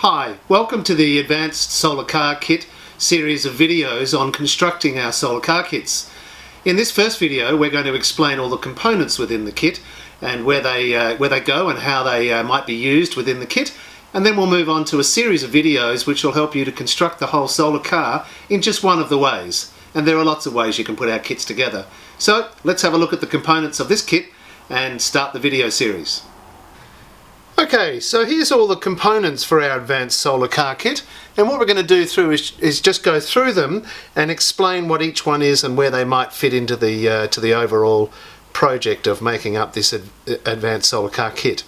Hi, welcome to the Advanced Solar Car Kit series of videos on constructing our solar car kits. In this first video we're going to explain all the components within the kit and where they go and how they might be used within the kit, and then we'll move on to a series of videos which will help you to construct the whole solar car in just one of the ways. And there are lots of ways you can put our kits together. So let's have a look at the components of this kit and start the video series. Okay, so here's all the components for our Advanced Solar Car Kit, and what we're going to do is just go through them and explain what each one is and where they might fit into the to the overall project of making up this Advanced Solar Car Kit.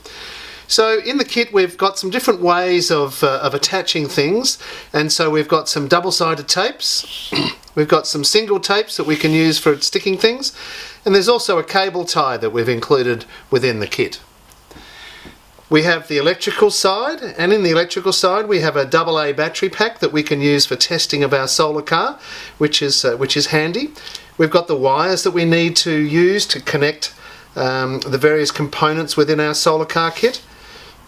So in the kit we've got some different ways of attaching things, and so we've got some double-sided tapes, we've got some single tapes that we can use for sticking things, and there's also a cable tie that we've included within the kit. We have the electrical side, and in the electrical side we have a AA battery pack that we can use for testing of our solar car, which is handy. We've got the wires that we need to use to connect the various components within our solar car kit.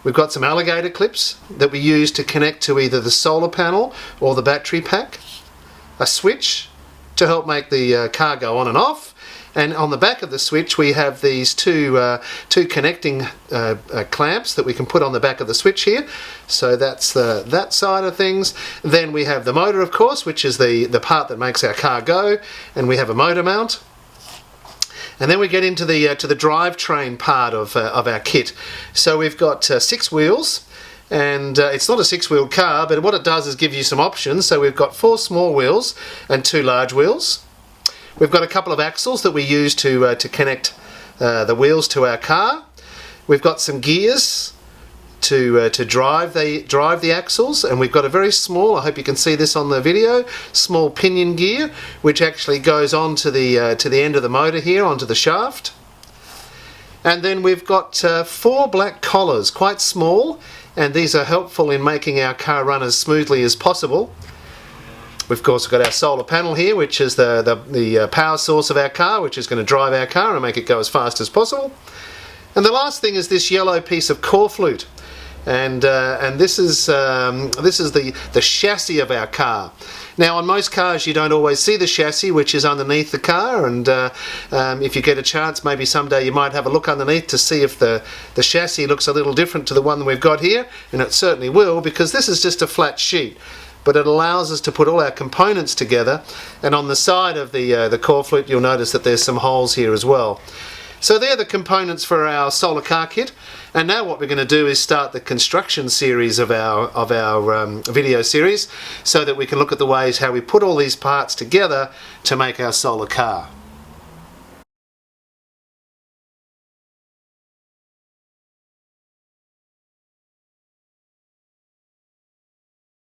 We've got some alligator clips that we use to connect to either the solar panel or the battery pack. A switch to help make the car go on and off. And on the back of the switch we have these two connecting clamps that we can put on the back of the switch here. So that's that side of things. Then we have the motor, of course, which is the part that makes our car go, and we have a motor mount. And then we get into the drivetrain part of our kit. So we've got 6 wheels. And it's not a 6-wheel car, but what it does is give you some options. So we've got 4 small wheels and 2 large wheels. We've got a couple of axles that we use to connect the wheels to our car. We've got some gears to drive the axles, and we've got a very small, I hope you can see this on the video, small pinion gear which actually goes on to the end of the motor here, onto the shaft. And then we've got 4 black collars, quite small, and these are helpful in making our car run as smoothly as possible. We've of course got our solar panel here, which is the power source of our car, which is going to drive our car and make it go as fast as possible. And the last thing is this yellow piece of core flute, and this is the chassis of our car. Now on most cars you don't always see the chassis, which is underneath the car, and if you get a chance maybe someday you might have a look underneath to see if the chassis looks a little different to the one that we've got here, and it certainly will, because this is just a flat sheet. But it allows us to put all our components together, and on the side of the core flute you'll notice that there's some holes here as well. So they're the components for our solar car kit, and now what we're going to do is start the construction series of our video series, so that we can look at the ways how we put all these parts together to make our solar car.